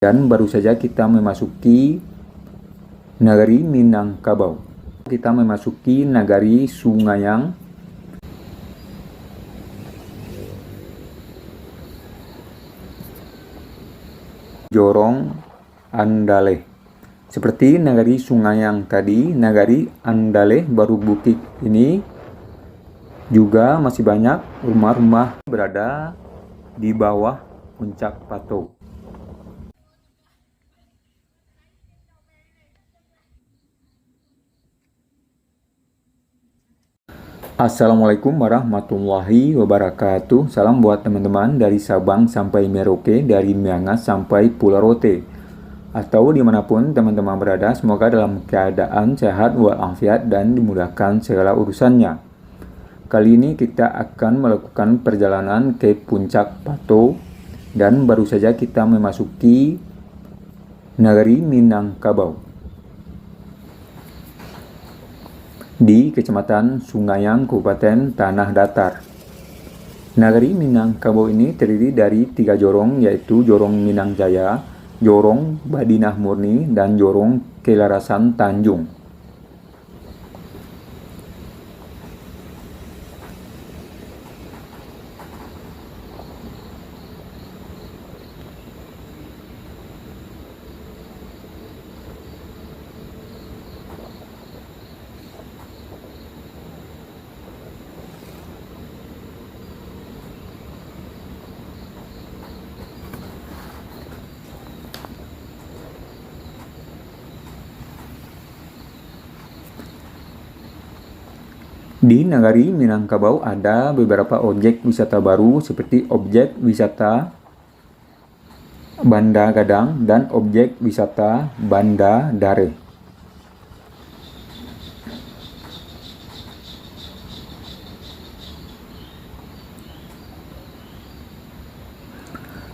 Dan baru saja kita memasuki negeri Minangkabau. Kita memasuki negeri Sungayang. Jorong Andale. Seperti negeri Sungayang tadi, negeri Andale baru bukit ini juga masih banyak rumah-rumah berada di bawah puncak Pato. Assalamualaikum warahmatullahi wabarakatuh. Salam buat teman-teman dari Sabang sampai Merauke, dari Miangas sampai Pulau Rote, atau dimanapun teman-teman berada. Semoga dalam keadaan sehat walafiat dan dimudahkan segala urusannya. Kali ini kita akan melakukan perjalanan ke puncak Pato, dan baru saja kita memasuki negeri Minangkabau di Kecamatan Sungayang, Kabupaten Tanah Datar. Negeri Minangkabau ini terdiri dari 3 jorong, yaitu Jorong Minangjaya, Jorong Badinah Murni, dan Jorong Kelarasan Tanjung. Di negeri Minangkabau ada beberapa objek wisata baru seperti objek wisata Banda Gadang dan objek wisata Banda Dare.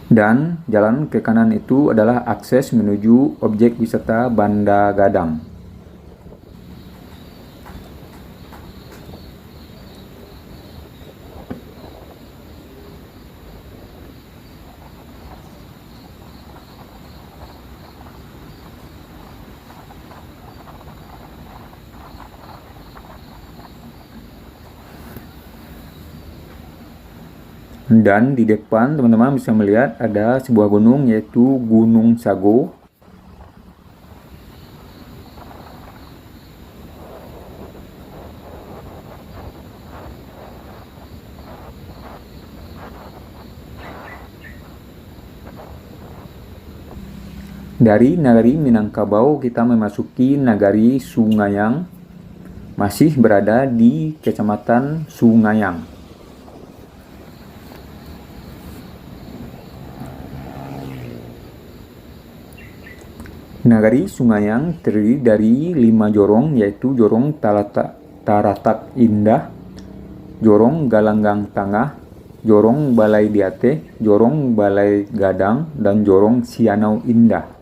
Dan jalan ke kanan itu adalah akses menuju objek wisata Banda Gadang. Dan di depan teman-teman bisa melihat ada sebuah gunung, yaitu Gunung Sago. Dari negeri Minangkabau kita memasuki negeri Sungayang, masih berada di Kecamatan Sungayang. Negeri Sungayang terdiri dari 5 jorong, yaitu Jorong Taratak Indah, Jorong Galanggang Tangah, Jorong Balai Diate, Jorong Balai Gadang, dan Jorong Sianau Indah.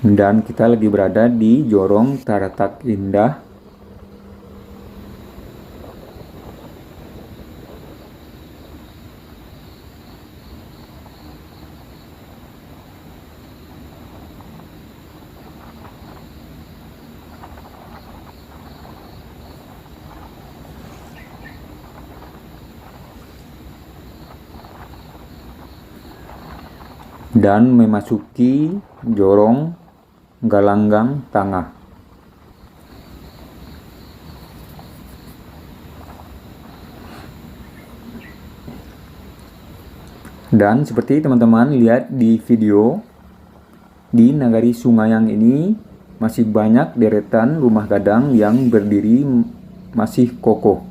Dan kita lagi berada di Jorong Taratak Indah. Dan memasuki Jorong Galanggang Tangah. Dan seperti teman-teman lihat di video, di negeri Sungayang ini masih banyak deretan rumah gadang yang berdiri masih kokoh.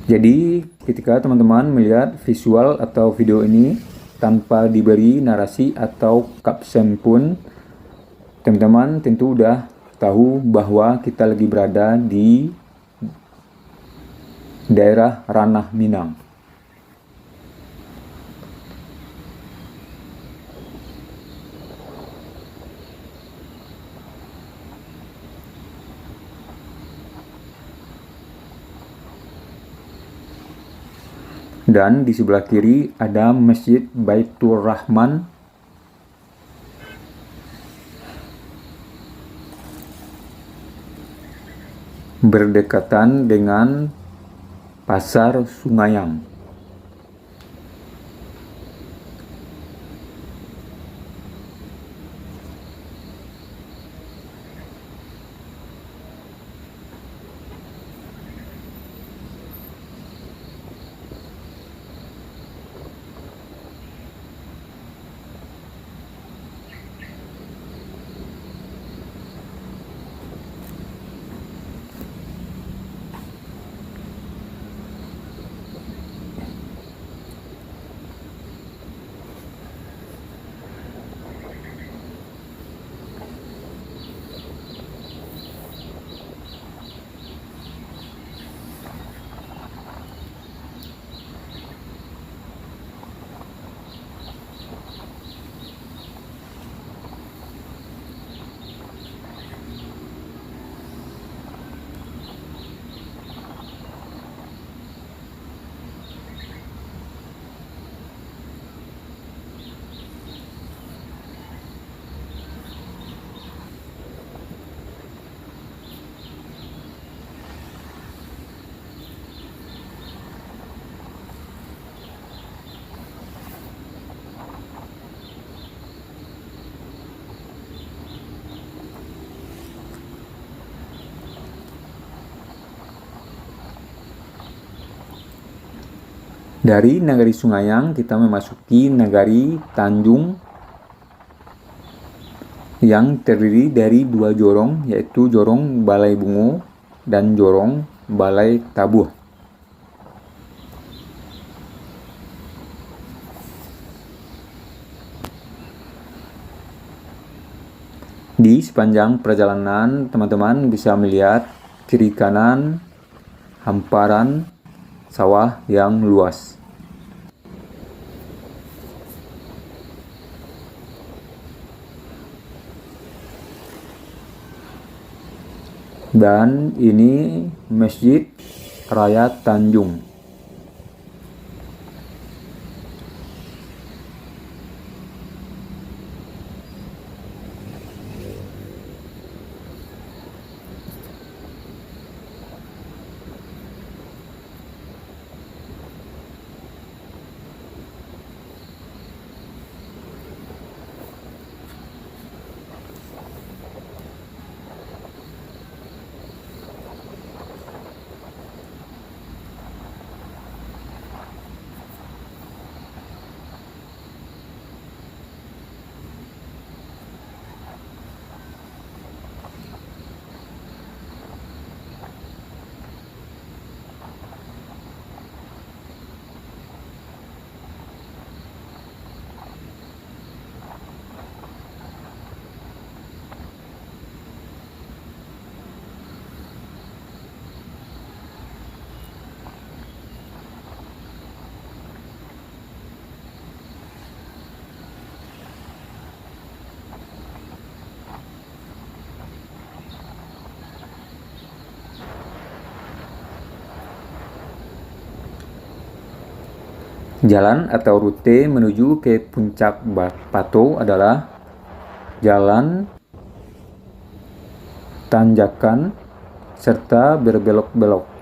Jadi ketika teman-teman melihat visual atau video ini tanpa diberi narasi atau caption pun, teman-teman tentu udah tahu bahwa kita lagi berada di daerah Ranah Minang. Dan di sebelah kiri ada Masjid Baitur Rahman berdekatan dengan Pasar Sungayang. Dari Nagari Sungayang kita memasuki Nagari Tanjung yang terdiri dari dua jorong, yaitu Jorong Balai Bungo dan Jorong Balai Tabuh. Di sepanjang perjalanan teman-teman bisa melihat kiri kanan hamparan sawah yang luas. Dan ini Masjid Raya Tanjung. Jalan atau rute menuju ke puncak Pato adalah jalan tanjakan serta berbelok-belok.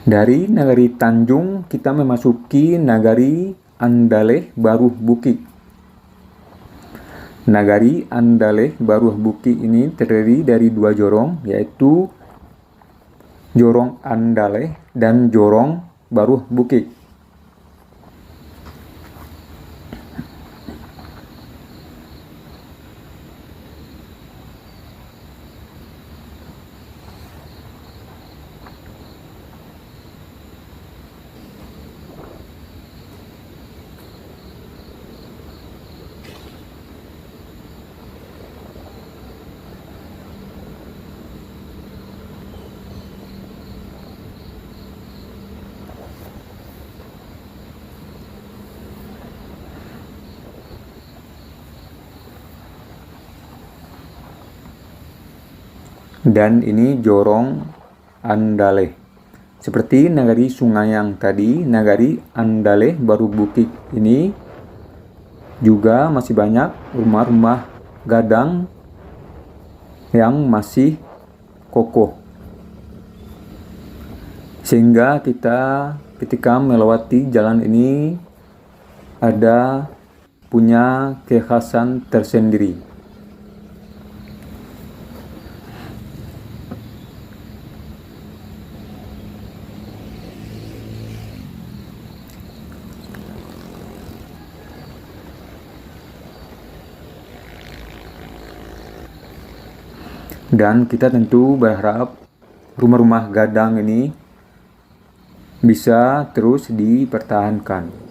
Dari Nagari Tanjung kita memasuki Nagari Andaleh Baruh Bukit. Nagari Andaleh Baruh Bukit ini terdiri dari dua jorong, yaitu Jorong Andaleh dan Jorong Baruh Bukit. Dan ini Jorong Andaleh. Seperti Nagari Sungayang tadi, Nagari Andaleh Baruh Bukit ini juga masih banyak rumah-rumah gadang yang masih kokoh. Sehingga kita ketika melewati jalan ini ada punya kekhasan tersendiri. Dan kita tentu berharap rumah-rumah gadang ini bisa terus dipertahankan.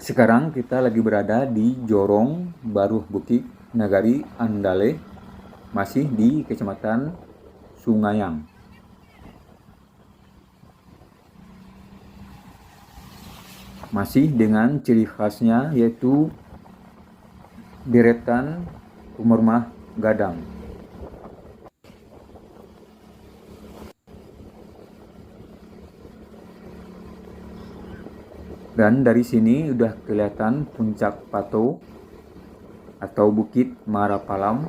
Sekarang kita lagi berada di Jorong Baruh Bukit, Nagari Andaleh, masih di Kecamatan Sungayang. Masih dengan ciri khasnya yaitu deretan rumah-rumah gadang. Dan dari sini udah kelihatan puncak Pato atau Bukit Marapalam.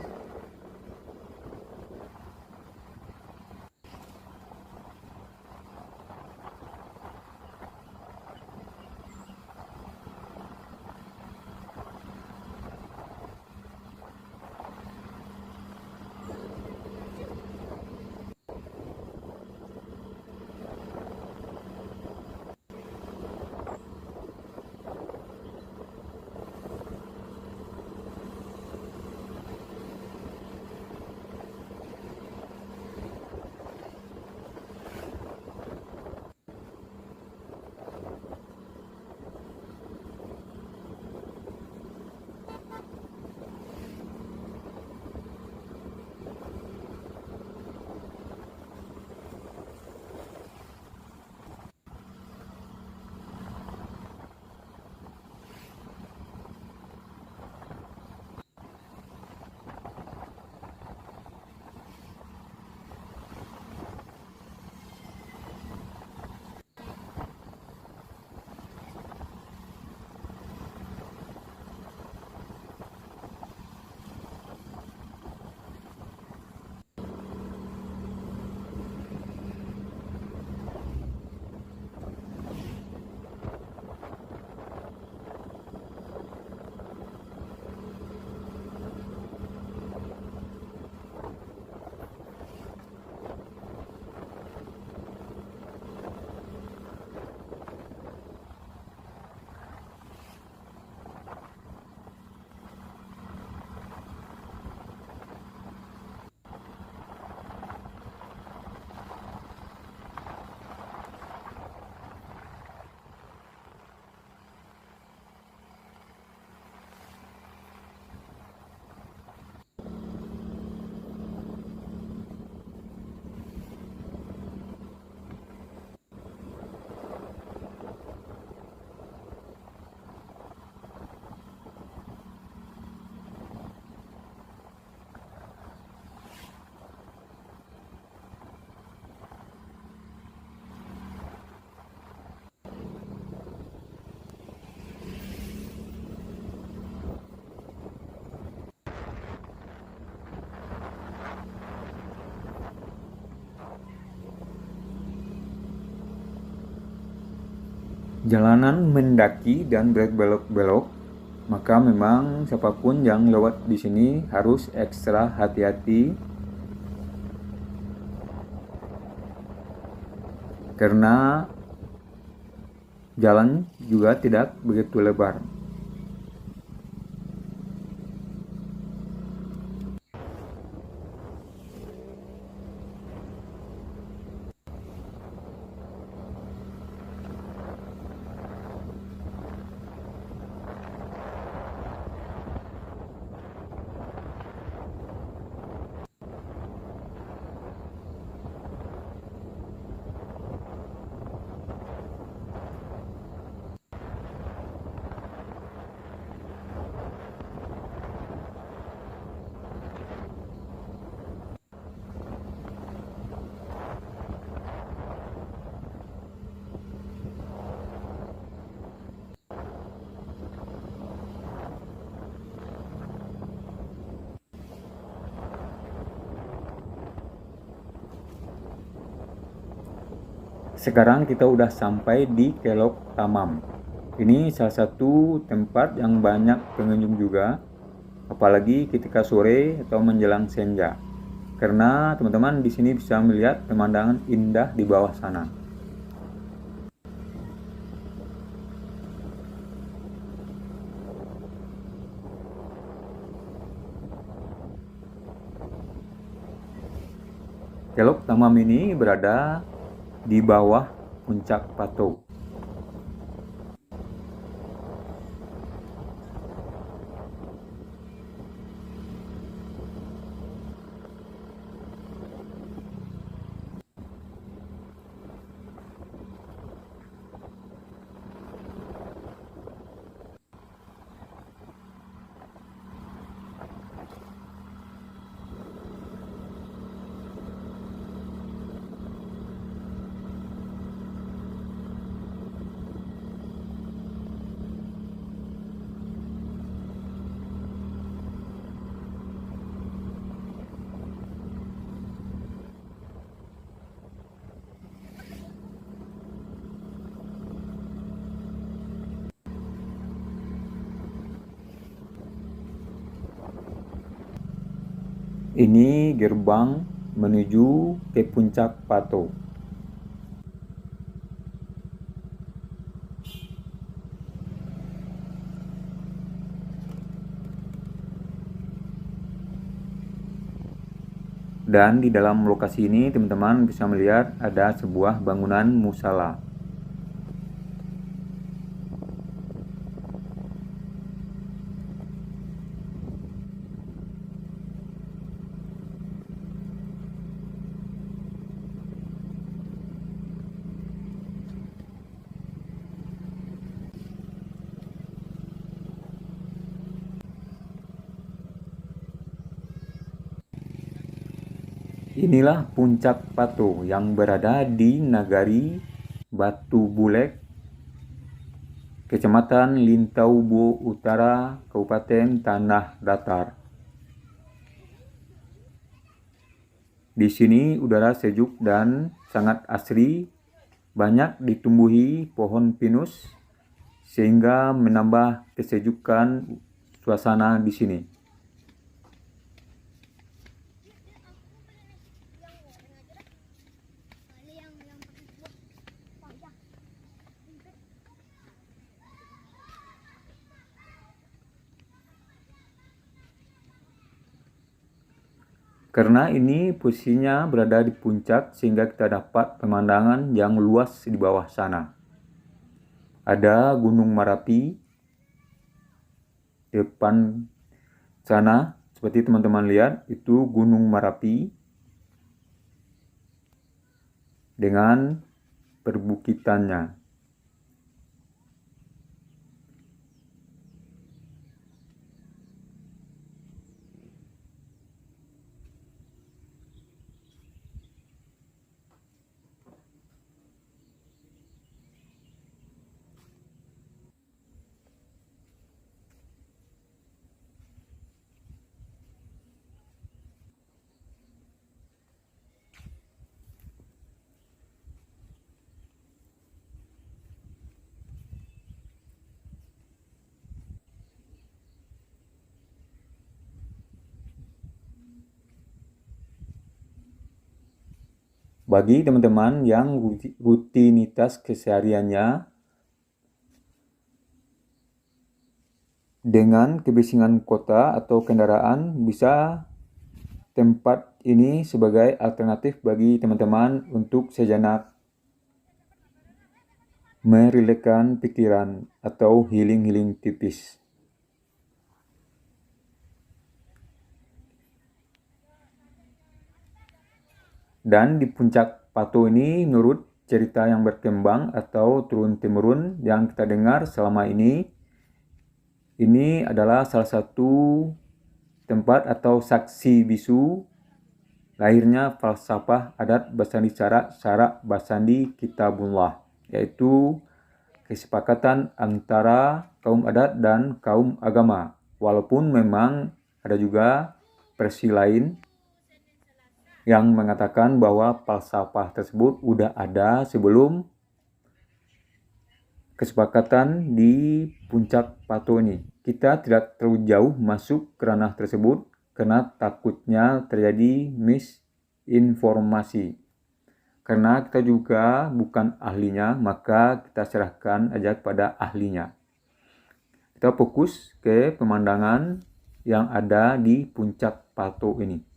jalanan mendaki dan berbelok-belok, maka memang siapapun yang lewat di sini harus ekstra hati-hati karena jalan juga tidak begitu lebar. Sekarang kita udah sampai di Kelok Tamam. Ini salah satu tempat yang banyak pengunjung juga, apalagi ketika sore atau menjelang senja. Karena teman-teman di sini bisa melihat pemandangan indah di bawah sana. Kelok Tamam ini berada di bawah puncak Pato. Ini gerbang menuju ke puncak Pato. Dan di dalam lokasi ini teman-teman bisa melihat ada sebuah bangunan musala. Inilah puncak Pato yang berada di Nagari Batu Bulek, Kecamatan Lintaubo Utara, Kabupaten Tanah Datar. Di sini udara sejuk dan sangat asri, banyak ditumbuhi pohon pinus sehingga menambah kesejukan suasana di sini. Karena ini posisinya berada di puncak sehingga kita dapat pemandangan yang luas di bawah sana. Ada Gunung Merapi depan sana, seperti teman-teman lihat itu Gunung Merapi dengan perbukitannya. bagi teman-teman yang rutinitas kesehariannya dengan kebisingan kota atau kendaraan, bisa tempat ini sebagai alternatif bagi teman-teman untuk sejenak merilekskan pikiran atau healing-healing tipis. Dan di puncak Pato ini, menurut cerita yang berkembang atau turun-temurun yang kita dengar selama ini adalah salah satu tempat atau saksi bisu lahirnya falsafah adat Basandi Syarak Basandi Kitabullah, yaitu kesepakatan antara kaum adat dan kaum agama. Walaupun memang ada juga versi lain yang mengatakan bahwa falsafah tersebut udah ada sebelum kesepakatan di puncak Pato ini. Kita tidak terlalu jauh masuk ke ranah tersebut karena takutnya terjadi misinformasi. Karena kita juga bukan ahlinya, maka kita serahkan aja kepada ahlinya. Kita fokus ke pemandangan yang ada di puncak Pato ini.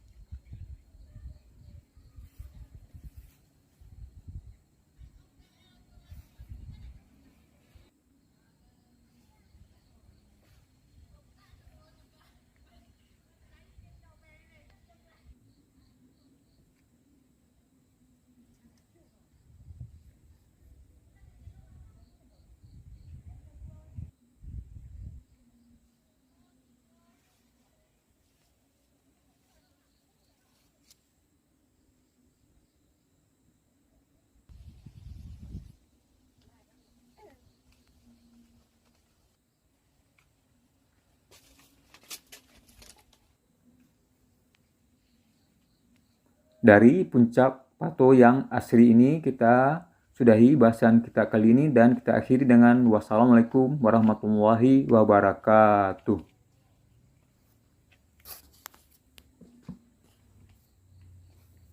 Dari puncak Pato yang asri ini kita sudahi bahasan kita kali ini dan kita akhiri dengan wassalamualaikum warahmatullahi wabarakatuh.